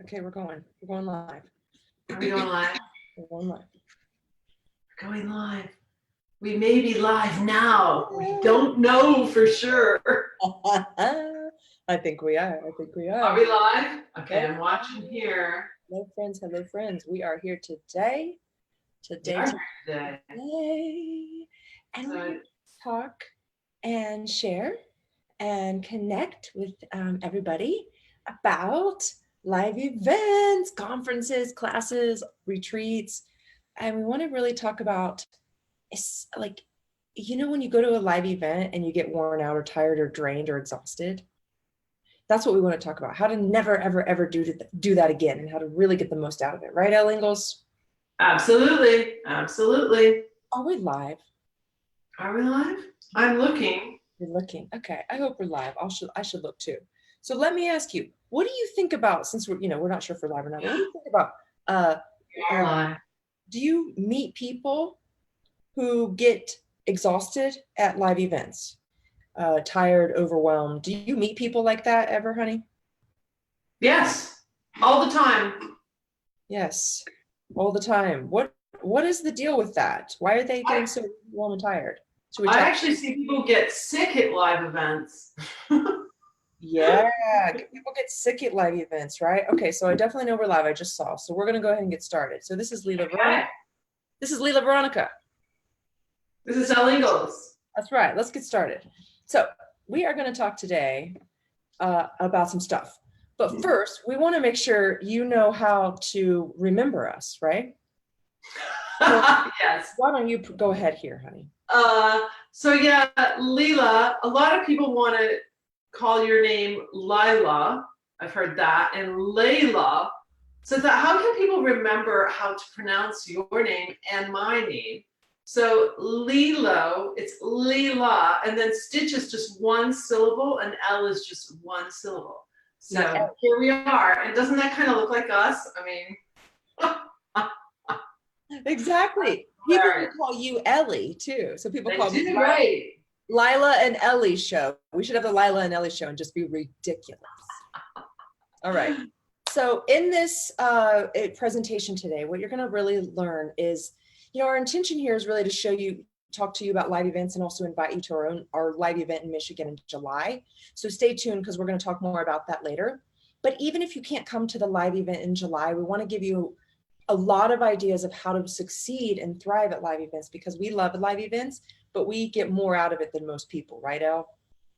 Okay, we're going. We're going live. Are we going live? We're going live. We're going live. We may be live now. We don't know for sure. I think we are. I think we are. Are we live? Okay, I'm watching here. Hello, friends. Hello, friends. We are here today. Today. And we're going to talk and share and connect with everybody about live events, conferences, classes, retreats. And we want to really talk about, it's like, you know, when you go to a live event and you get worn out or tired or drained or exhausted, that's what we want to talk about. How to never, ever, ever do that again, and how to really get the most out of it. Right, Elle Ingalls? Absolutely. Absolutely. Are we live? Are we live? I'm looking. You're looking. Okay. I hope we're live. I should look too. So let me ask you, what do you think about, since we're not sure if we're live or not, what do you think about, Live. do you meet people who get exhausted at live events? Tired, overwhelmed. Do you meet people like that ever, honey? Yes, all the time. Yes, all the time. What is the deal with that? Why are they getting so warm and tired? I actually see people get sick at live events. Yeah, people get sick at live events, right? Okay, so I definitely know we're live. I just saw. So we're going to go ahead and get started. So this is Leela Veronica. This is Leela Veronica. This is Elle Ingalls. That's right. Let's get started. So we are going to talk today about some stuff. But first, we want to make sure you know how to remember us, right? Yes. Why don't you go ahead here, honey? So yeah, Leela, a lot of people want to call your name Lila. I've heard that. And Layla. So how can people remember how to pronounce your name and my name? So Lilo, it's Leela, and then Stitch is just one syllable, and L is just one syllable. So here we are. And doesn't that kind of look like us? I mean, exactly. People will call you Ellie too. So people call me Lila and Ellie show. We should have the Lila and Ellie show and just be ridiculous. All right. So in this presentation today, what you're going to really learn is, our intention here is really to talk to you about live events and also invite you to our live event in Michigan in July. So stay tuned because we're going to talk more about that later. But even if you can't come to the live event in July, we want to give you a lot of ideas of how to succeed and thrive at live events, because we love live events, but we get more out of it than most people, right, Elle?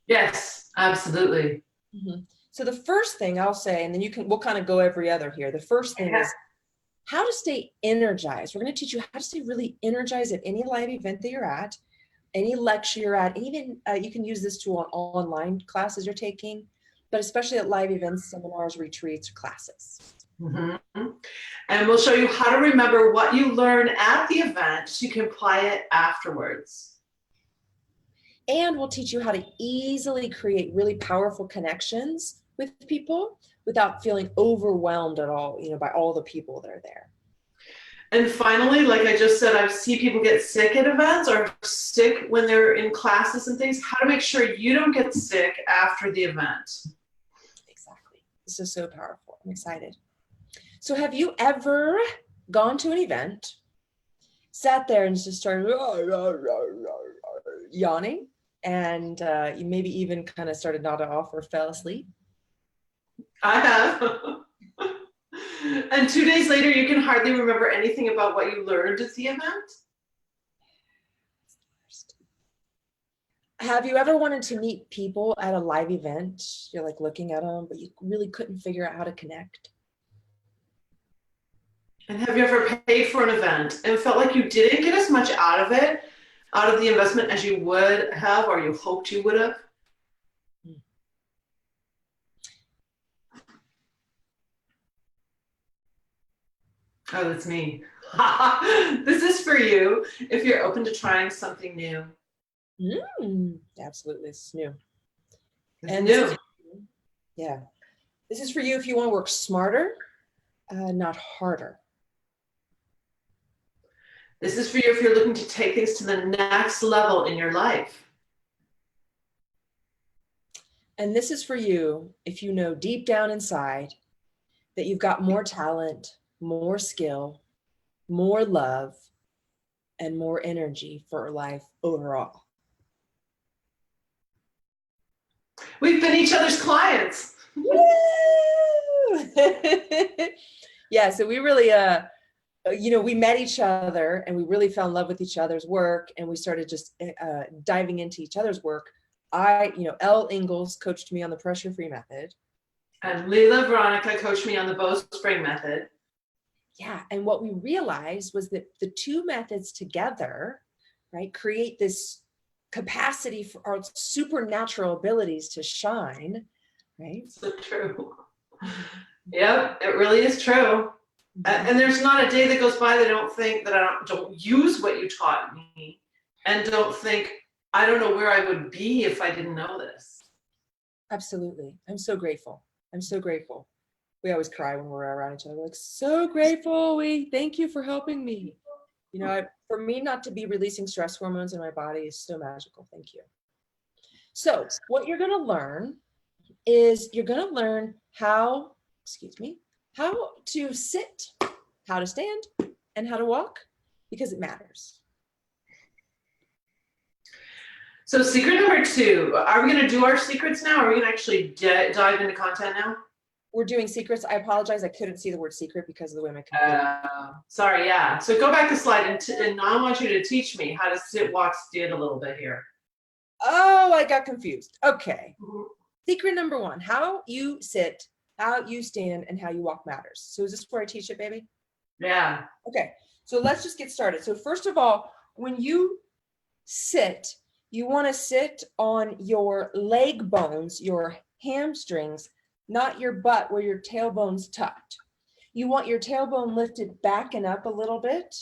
Yes, absolutely. Mm-hmm. So the first thing I'll say, and then we'll kind of go every other here. The first thing is how to stay energized. We're going to teach you how to stay really energized at any live event that you're at, any lecture you're at, and even you can use this tool on online classes you're taking, but especially at live events, seminars, retreats, classes. Mm-hmm. And we'll show you how to remember what you learn at the event so you can apply it afterwards. And we'll teach you how to easily create really powerful connections with people without feeling overwhelmed at all, by all the people that are there. And finally, like I just said, I see people get sick at events or sick when they're in classes and things, how to make sure you don't get sick after the event. Exactly. This is so powerful. I'm excited. So have you ever gone to an event, sat there and just started yawning, and you maybe even kind of started nodding off or fell asleep? I have. And 2 days later, you can hardly remember anything about what you learned at the event? Have you ever wanted to meet people at a live event? You're like looking at them, but you really couldn't figure out how to connect. And have you ever paid for an event and felt like you didn't get as much out of it, out of the investment, as you would have or you hoped you would have? Oh, that's me. This is for you if you're open to trying something new. Absolutely, it's new. And new. Yeah. This is for you if you want to work smarter, not harder. This is for you if you're looking to take things to the next level in your life. And this is for you if you know deep down inside that you've got more talent, more skill, more love, and more energy for life overall. We've been each other's clients. Woo! Yeah, so we really, we met each other and we really fell in love with each other's work, and we started just diving into each other's work. Elle Ingalls coached me on the pressure-free method. And Leela Veronica coached me on the Bowspring method. Yeah, and what we realized was that the two methods together, right, create this capacity for our supernatural abilities to shine, right? So true. Yep, it really is true. And there's not a day that goes by that I don't use what you taught me, and don't think, I don't know where I would be if I didn't know this. Absolutely. I'm so grateful. I'm so grateful. We always cry when we're around each other. We're like, so grateful. Thank you for helping me. For me not to be releasing stress hormones in my body is so magical. Thank you. So what you're going to learn is how to sit, how to stand, and how to walk, because it matters. So secret number 2, are we going to do our secrets now? Or are we going to actually dive into content now? We're doing secrets. I apologize. I couldn't see the word secret because of the way my computer. Sorry, yeah. So go back to slide, and now I want you to teach me how to sit, walk, stand a little bit here. Oh, I got confused. Okay. Mm-hmm. Secret number 1, how you sit, how you stand, and how you walk matters. So is this where I teach it, baby? Yeah. Okay. So let's just get started. So first of all, when you sit, you want to sit on your leg bones, your hamstrings, not your butt where your tailbone's tucked. You want your tailbone lifted back and up a little bit,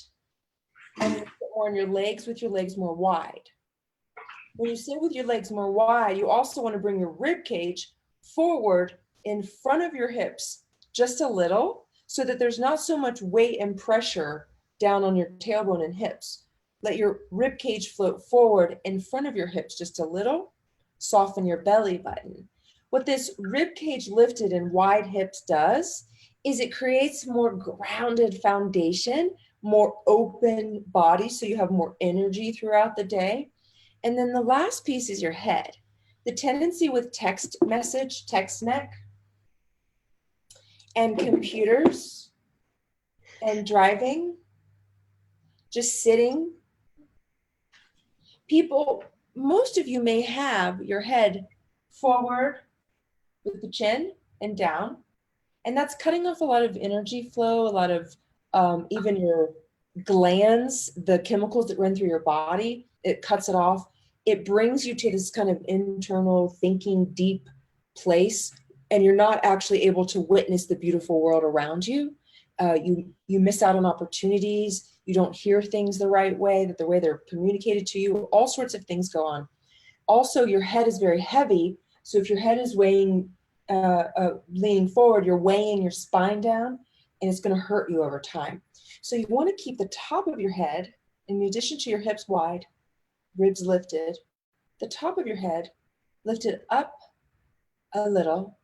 and you sit more on your legs with your legs more wide. When you sit with your legs more wide, you also want to bring your rib cage forward in front of your hips just a little, so that there's not so much weight and pressure down on your tailbone and hips. Let your rib cage float forward in front of your hips just a little. Soften your belly button. What this rib cage lifted and wide hips does is it creates more grounded foundation, more open body, so you have more energy throughout the day. And then the last piece is your head. The tendency with text neck, and computers and driving, just sitting. Most of you may have your head forward with the chin and down, and that's cutting off a lot of energy flow, a lot of even your glands, the chemicals that run through your body, it cuts it off. It brings you to this kind of internal thinking deep place, and you're not actually able to witness the beautiful world around you. You miss out on opportunities. You don't hear things the right way, the way they're communicated to you. All sorts of things go on. Also, your head is very heavy. So if your head is leaning forward, you're weighing your spine down, and it's going to hurt you over time. So you want to keep the top of your head, in addition to your hips wide, ribs lifted, the top of your head lifted up a little,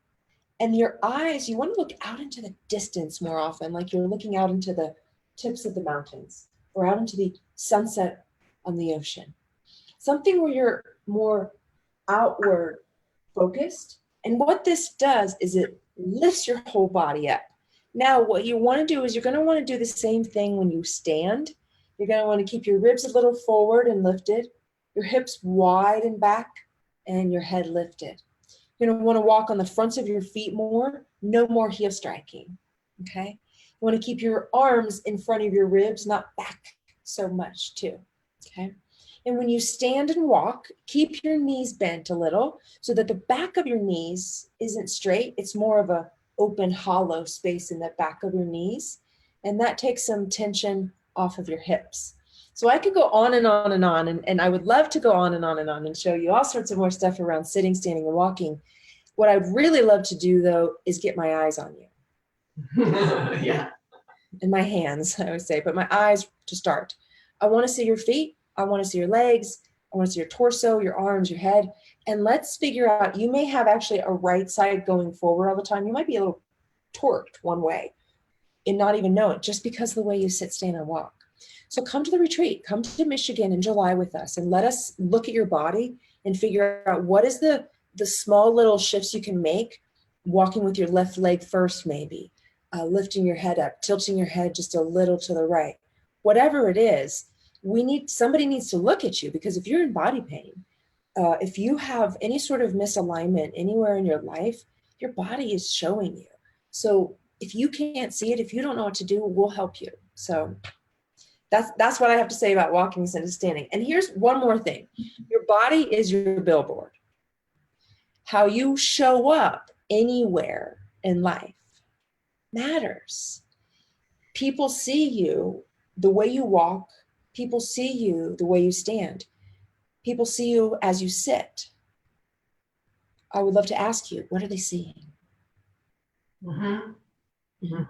and your eyes, you want to look out into the distance more often, like you're looking out into the tips of the mountains or out into the sunset on the ocean. Something where you're more outward focused. And what this does is it lifts your whole body up. Now, what you want to do is you're going to want to do the same thing when you stand. You're going to want to keep your ribs a little forward and lifted, your hips wide and back, and your head lifted. You're going to want to walk on the fronts of your feet more, no more heel striking, okay? You want to keep your arms in front of your ribs, not back so much too, okay? And when you stand and walk, keep your knees bent a little so that the back of your knees isn't straight. It's more of a open, hollow space in the back of your knees. And that takes some tension off of your hips. So I could go on and on and on, and I would love to go on and on and on and show you all sorts of more stuff around sitting, standing, and walking. What I'd really love to do, though, is get my eyes on you. Yeah. And my hands, I always say, but my eyes to start. I want to see your feet. I want to see your legs. I want to see your torso, your arms, your head. And let's figure out, you may have actually a right side going forward all the time. You might be a little torqued one way and not even know it, just because of the way you sit, stand, and walk. So come to the retreat, come to Michigan in July with us, and let us look at your body and figure out what is the small little shifts you can make, walking with your left leg first, maybe, lifting your head up, tilting your head just a little to the right. Whatever it is, somebody needs to look at you, because if you're in body pain, if you have any sort of misalignment anywhere in your life, your body is showing you. So if you can't see it, if you don't know what to do, we'll help you. So that's what I have to say about walking instead of standing. And here's one more thing. Your body is your billboard. How you show up anywhere in life matters. People see you the way you walk. People see you the way you stand. People see you as you sit. I would love to ask you, what are they seeing? Mm-hmm. Mm-hmm.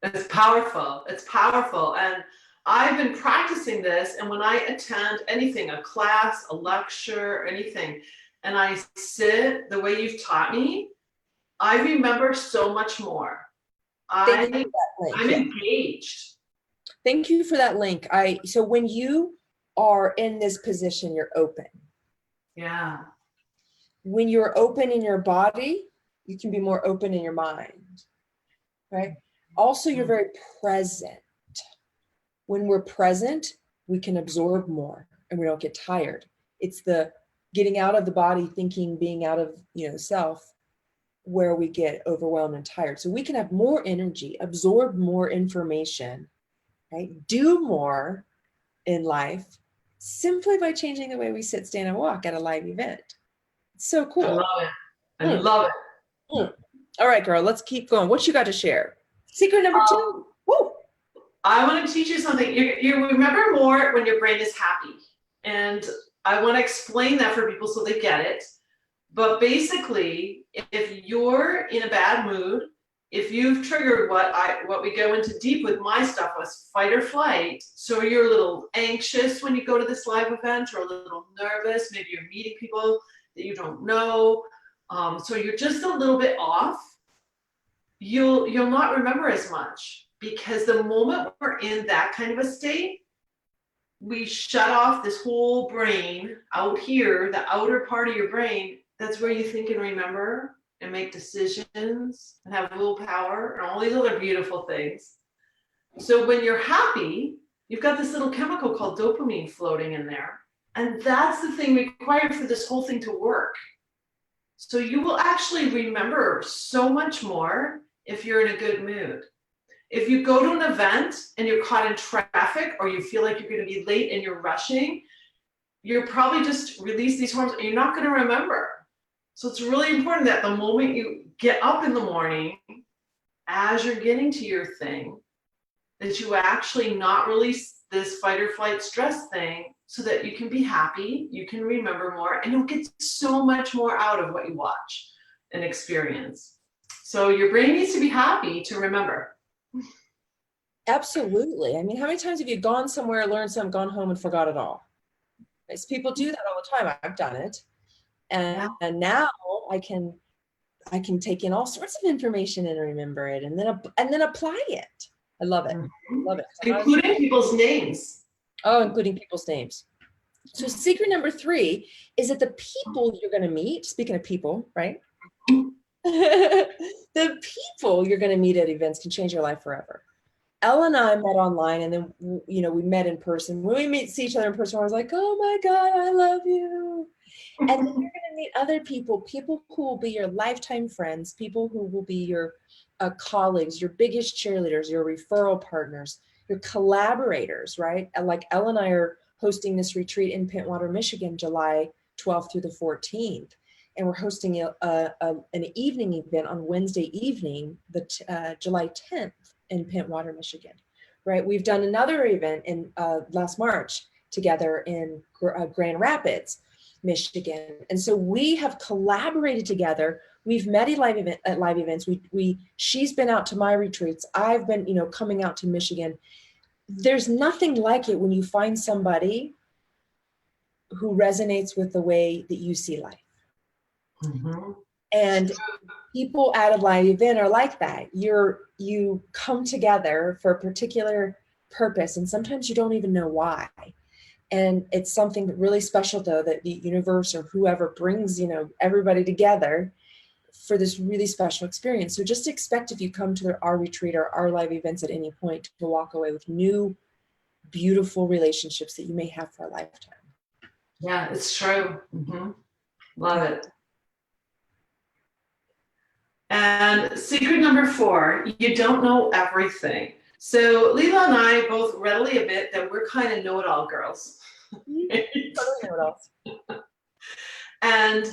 It's powerful. It's powerful. And I've been practicing this. And when I attend anything, a class, a lecture, anything, and I sit the way you've taught me, I remember so much more. I'm engaged. Thank you for that link. So when you are in this position, you're open. Yeah. When you're open in your body, you can be more open in your mind, right? Also, you're very present. When we're present, we can absorb more and we don't get tired. It's the getting out of the body, thinking, being out of, self, where we get overwhelmed and tired. So we can have more energy, absorb more information, right? Do more in life simply by changing the way we sit, stand, and walk at a live event. It's so cool. I love it. I love it. All right, girl, let's keep going. What you got to share? Secret number 2. Woo. I want to teach you something. You remember more when your brain is happy. And I want to explain that for people so they get it. But basically, if you're in a bad mood, if you've triggered what we go into deep with my stuff was fight or flight. So you're a little anxious when you go to this live event, or a little nervous. Maybe you're meeting people that you don't know. So you're just a little bit off. You'll not remember as much, because the moment we're in that kind of a state, we shut off this whole brain out here, the outer part of your brain. That's where you think and remember and make decisions and have willpower and all these other beautiful things. So when you're happy, you've got this little chemical called dopamine floating in there. And that's the thing required for this whole thing to work. So you will actually remember so much more if you're in a good mood. If you go to an event and you're caught in traffic, or you feel like you're going to be late and you're rushing, you're probably just release these hormones and you're not going to remember. So it's really important that the moment you get up in the morning, as you're getting to your thing, that you actually not release this fight or flight stress thing, so that you can be happy, you can remember more, and you'll get so much more out of what you watch and experience. So your brain needs to be happy to remember. Absolutely. I mean, how many times have you gone somewhere, learned something, gone home and forgot it all? It's, people do that all the time. I've done it. And now I can take in all sorts of information and remember it, and then apply it. I love it. Love it. Including people's names. Oh, including people's names. So secret number 3 is that the people you're going to meet, speaking of people, right? The people you're going to meet at events can change your life forever. Ella and I met online, and then, we met in person. When we see each other in person, I was like, oh my God, I love you. And then you're going to meet other people who will be your lifetime friends, people who will be your colleagues, your biggest cheerleaders, your referral partners, your collaborators, right? Like Ella and I are hosting this retreat in Pentwater, Michigan, July 12th through the 14th. And we're hosting an evening event on Wednesday evening, July 10th in Pentwater, Michigan, right? We've done another event in last March together in Grand Rapids, Michigan. And so we have collaborated together. We've met at live events. She's been out to my retreats. I've been, coming out to Michigan. There's nothing like it when you find somebody who resonates with the way that you see life. Mm-hmm. And People at a live event are like that. You come together for a particular purpose, and sometimes you don't even know why. And it's something really special, though, that the universe or whoever brings, everybody together for this really special experience. So just expect, if you come to our retreat or our live events at any point, to walk away with new, beautiful relationships that you may have for a lifetime. Yeah, it's true. Love it. And secret number 4, you don't know everything. So Leela and I both readily admit that we're kind of know-it-all girls. And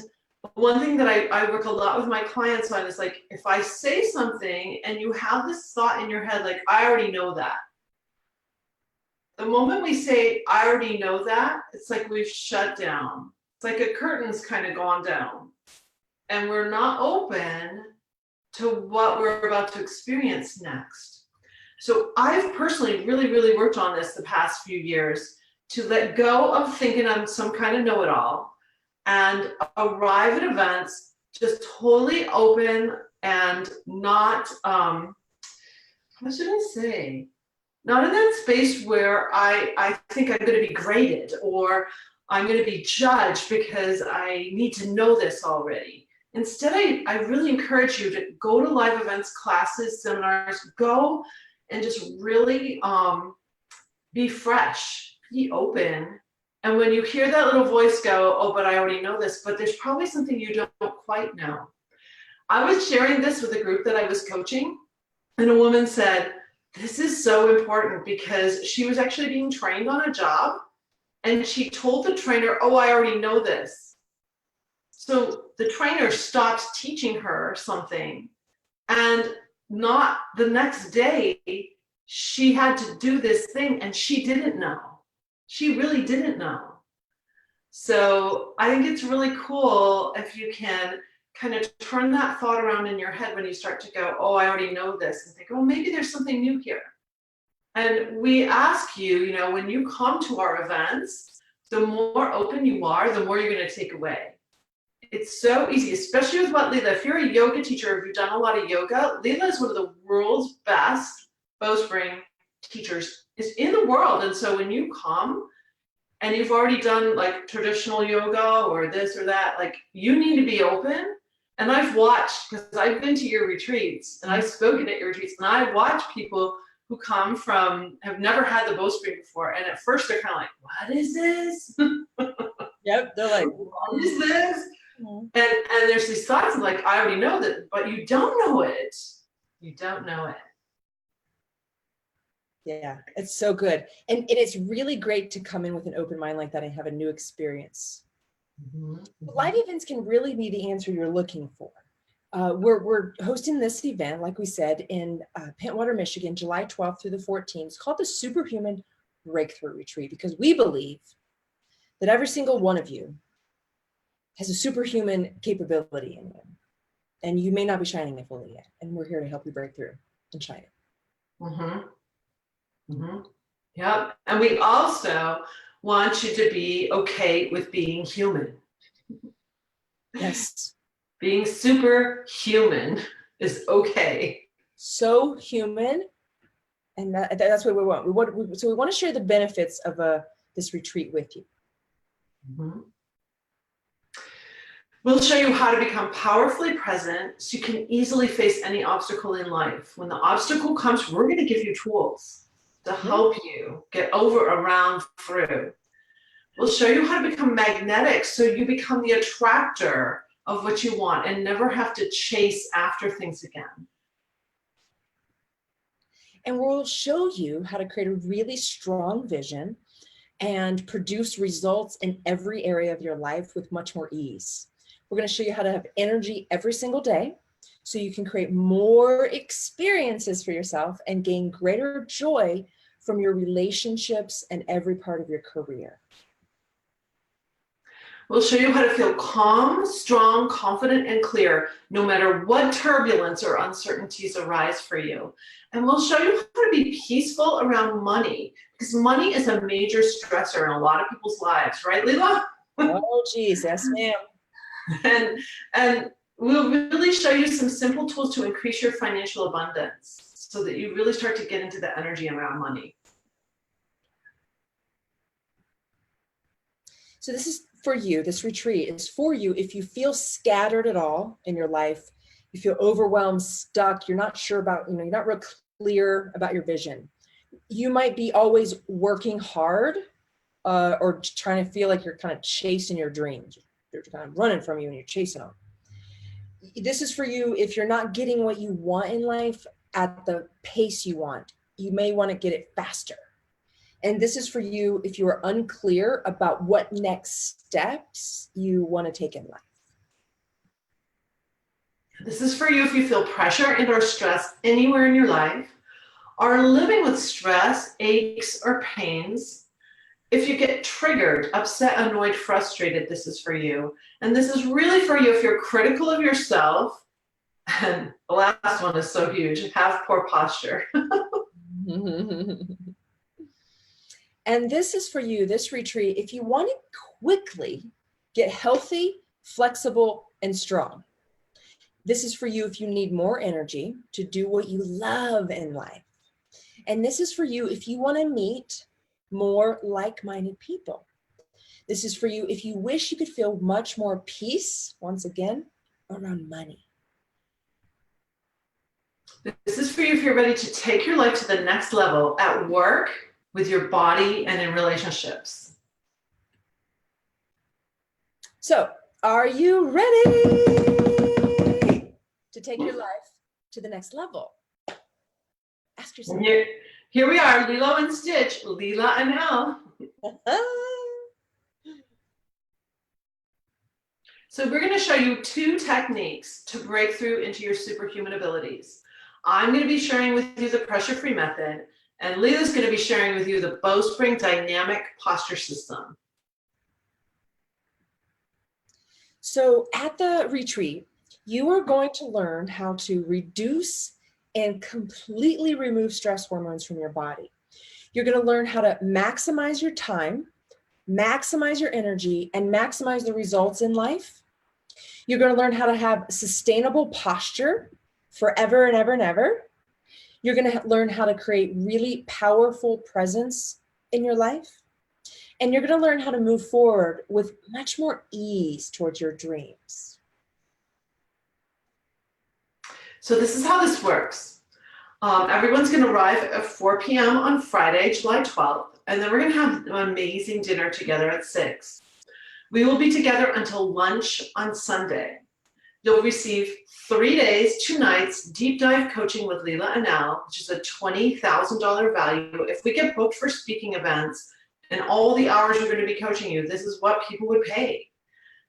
one thing that I work a lot with my clients on is like, if I say something and you have this thought in your head, like, I already know that. The moment we say, I already know that, it's like we've shut down. It's like a curtain's kind of gone down. And we're not open to what we're about to experience next. So I've personally really worked on this the past few years, to let go of thinking I'm some kind of know-it-all and arrive at events just totally open and not, what should I say? Not in that space where I think I'm going to be graded or I'm going to be judged because I need to know this already. Instead, I really encourage you to go to live events, classes, seminars, go and just really be fresh, be open. And when you hear that little voice go, oh, but I already know this, but there's probably something you don't quite know. I was sharing this with a group that I was coaching, and a woman said, this is so important, because she was actually being trained on a job, and she told the trainer, oh, I already know this. So the trainer stopped teaching her something, and not the next day, she had to do this thing, and she didn't know. She really didn't know. So I think it's really cool if you can kind of turn that thought around in your head when you start to go, oh, I already know this, and think, oh, maybe there's something new here. And we ask you, when you come to our events, the more open you are, the more you're going to take away. It's so easy, especially with what Leela, if you're a yoga teacher, if you've done a lot of yoga, Leela is one of the world's best bowstring teachers is in the world. And so when you come and you've already done like traditional yoga or this or that, like, you need to be open. And I've watched, because I've been to your retreats and I've spoken at your retreats, and I've watched people who come from, have never had the bowstring before. And at first they're kind of like, what is this? Yep, they're like, what is this? And there's these thoughts of like, I already know that, but you don't know it. You don't know it. Yeah, it's so good. And it's really great to come in with an open mind like that and have a new experience. Live events can really be the answer you're looking for. We're hosting this event, like we said, in Pentwater, Michigan, July 12th through the 14th. It's called the Superhuman Breakthrough Retreat, because we believe that every single one of you has a superhuman capability in you. And you may not be shining it fully yet. And we're here to help you break through and shine it. Yep. And we also want you to be okay with being human. Yes. Being superhuman is okay. So human. And that's what we want. So we want to share the benefits of this retreat with you. We'll show you how to become powerfully present so you can easily face any obstacle in life. When the obstacle comes, we're going to give you tools to help you get over, around, through. We'll show you how to become magnetic so you become the attractor of what you want and never have to chase after things again. And we'll show you how to create a really strong vision and produce results in every area of your life with much more ease. We're going to show you how to have energy every single day so you can create more experiences for yourself and gain greater joy from your relationships and every part of your career. We'll show you how to feel calm, strong, confident, and clear, no matter what turbulence or uncertainties arise for you. And we'll show you how to be peaceful around money, because money is a major stressor in a lot of people's lives, right, Leela? Oh, geez, yes, ma'am. And we'll really show you some simple tools to increase your financial abundance so that you really start to get into the energy around money. So this is for you, this retreat is for you if you feel scattered at all in your life, you feel overwhelmed, stuck, you're not sure about, you're not real clear about your vision. You might be always working hard or trying to feel like you're kind of chasing your dreams. They're kind of running from you and you're chasing them. This is for you if you're not getting what you want in life at the pace you want. You may want to get it faster. And this is for you if you are unclear about what next steps you want to take in life. This is for you if you feel pressure and or stress anywhere in your life, are living with stress, aches, or pains. If you get triggered, upset, annoyed, frustrated, this is for you. And this is really for you if you're critical of yourself. And the last one is so huge, have poor posture. And this is for you, this retreat, if you want to quickly get healthy, flexible, and strong. This is for you if you need more energy to do what you love in life. And this is for you if you want to meet more like-minded people. This is for you if you wish you could feel much more peace, once again, around money. This is for you if you're ready to take your life to the next level at work, with your body, and in relationships. So, are you ready to take your life to the next level? Ask yourself. Here we are, Lilo and Stitch, Leela and Elle. So we're going to show you 2 techniques to break through into your superhuman abilities. I'm going to be sharing with you the pressure-free method, and Leela's going to be sharing with you the Bowspring dynamic posture system. So at the retreat, you are going to learn how to reduce and completely remove stress hormones from your body. You're going to learn how to maximize your time, maximize your energy, and maximize the results in life. You're going to learn how to have sustainable posture forever and ever and ever. You're going to learn how to create really powerful presence in your life. And you're going to learn how to move forward with much more ease towards your dreams. So this is how this works. Everyone's going to arrive at 4 p.m. on Friday, July 12th, and then we're going to have an amazing dinner together at 6. We will be together until lunch on Sunday. You'll receive 3 days, 2 nights, deep dive coaching with Leela and Elle, which is a $20,000 value. If we get booked for speaking events and all the hours we're going to be coaching you, this is what people would pay.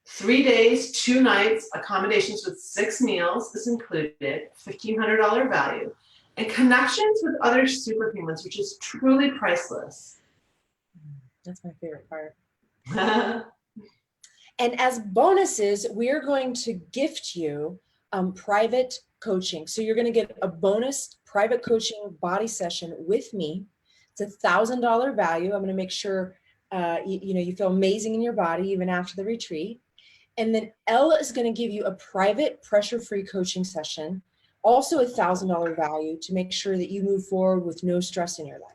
3 days, 2 nights, accommodations with 6 meals is included, $1,500 value, and connections with other superhumans, which is truly priceless. That's my favorite part. And as bonuses, we're going to gift you private coaching. So you're going to get a bonus private coaching body session with me. It's $1,000 value. I'm going to make sure you feel amazing in your body even after the retreat. And then Elle is going to give you a private pressure-free coaching session, also $1,000 value, to make sure that you move forward with no stress in your life.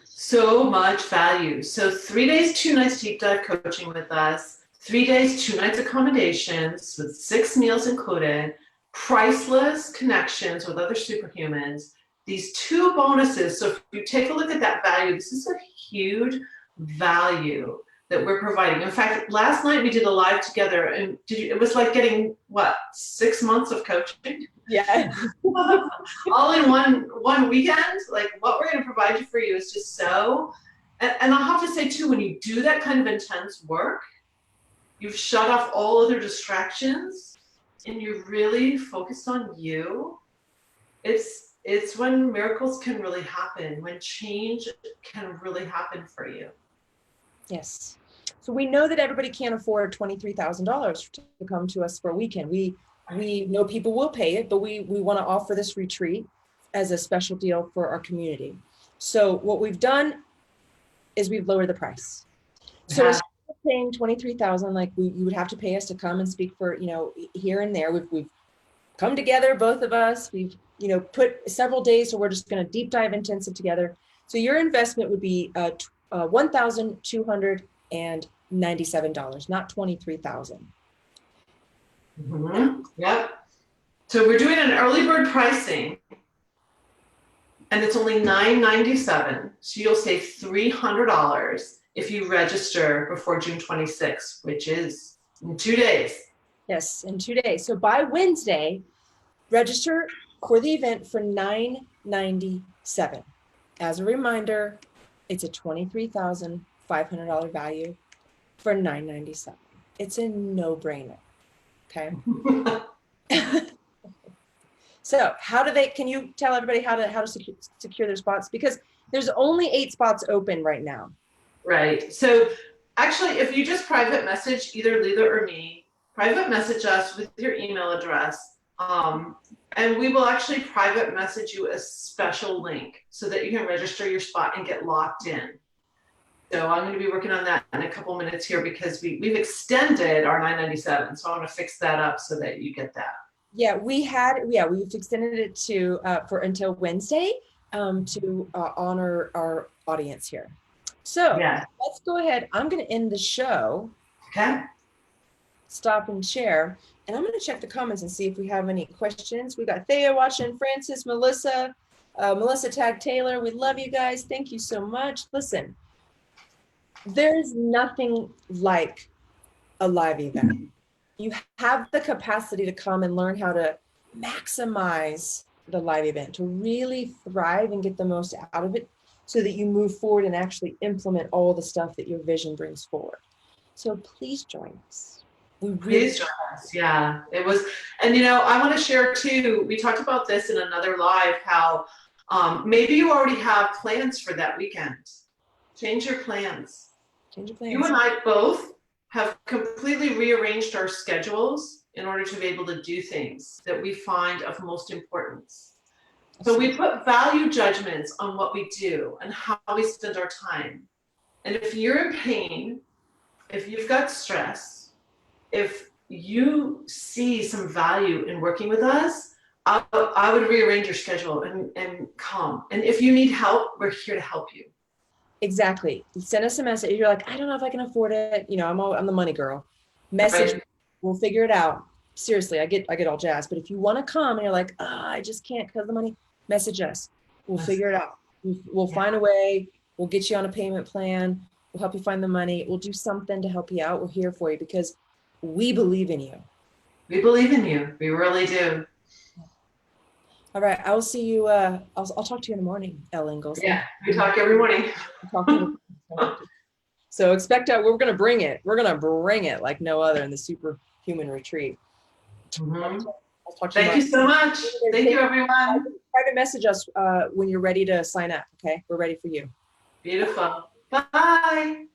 So much value. So 3 days, 2 nights deep dive coaching with us, 3 days, 2 nights accommodations with 6 meals included, priceless connections with other superhumans, these 2 bonuses. So if you take a look at that value, this is a huge value that we're providing. In fact, last night we did a live together, and it was like getting, what, 6 months of coaching? Yeah. All in one weekend. Like, what we're going to provide you for you is just so, and I'll have to say too, when you do that kind of intense work, you've shut off all other distractions and you're really focused on you. It's when miracles can really happen, when change can really happen for you. Yes. So we know that everybody can't afford $23,000 to come to us for a weekend. We know people will pay it, but we want to offer this retreat as a special deal for our community. So what we've done is we've lowered the price. So as paying 23,000, like you would have to pay us to come and speak for, here and there. We've come together, both of us. We've, put several days, so we're just going to deep dive intensive together. So your investment would be $1,297, not 23,000. Mm-hmm. Yep. So we're doing an early bird pricing, and it's only $997. So you'll save $300 if you register before June 26th, which is in 2 days. Yes, in 2 days. So by Wednesday, register for the event for $997. As a reminder, it's a $23,500 value for $997. It's a no-brainer. Okay. So can you tell everybody how to secure their spots? Because there's only 8 spots open right now. Right. So actually, if you just private message either Leela or me, private message us with your email address, and we will actually private message you a special link so that you can register your spot and get locked in. So I'm going to be working on that in a couple minutes here because we've extended our $997. So I want to fix that up so that you get that. Yeah, we've extended it to until Wednesday to honor our audience here. So let's go ahead. I'm going to end the show. Okay. Stop and share. And I'm going to check the comments and see if we have any questions. We got Thea watching, Francis, Melissa, Tag Taylor. We love you guys. Thank you so much. Listen, there's nothing like a live event. You have the capacity to come and learn how to maximize the live event, to really thrive and get the most out of it so that you move forward and actually implement all the stuff that your vision brings forward. So please join us. Please join us. Yeah, it was. And, I want to share too, we talked about this in another live, how maybe you already have plans for that weekend. Change your plans. Change your plans. You and I both have completely rearranged our schedules in order to be able to do things that we find of most importance. So we put value judgments on what we do and how we spend our time. And if you're in pain, if you've got stress, if you see some value in working with us, I would rearrange your schedule and come. And if you need help, we're here to help you. Exactly. Send us a message. You're like, I don't know if I can afford it. I'm the money girl. Message. Right. We'll figure it out. Seriously, I get all jazzed. But if you want to come and you're like, I just can't because of the money, message us. We'll figure it out. We'll find a way. We'll get you on a payment plan. We'll help you find the money. We'll do something to help you out. We're here for you because we believe in you. We believe in you. We really do. All right. I will see you. I'll talk to you in the morning, Elle Ingalls. Yeah, we talk every morning. So expect out. We're going to bring it. We're going to bring it like no other in the Superhuman Retreat. Mm-hmm. I'll talk to you. Thank you so much. Thank you, everyone. Private message us when you're ready to sign up. Okay, we're ready for you. Beautiful. Bye.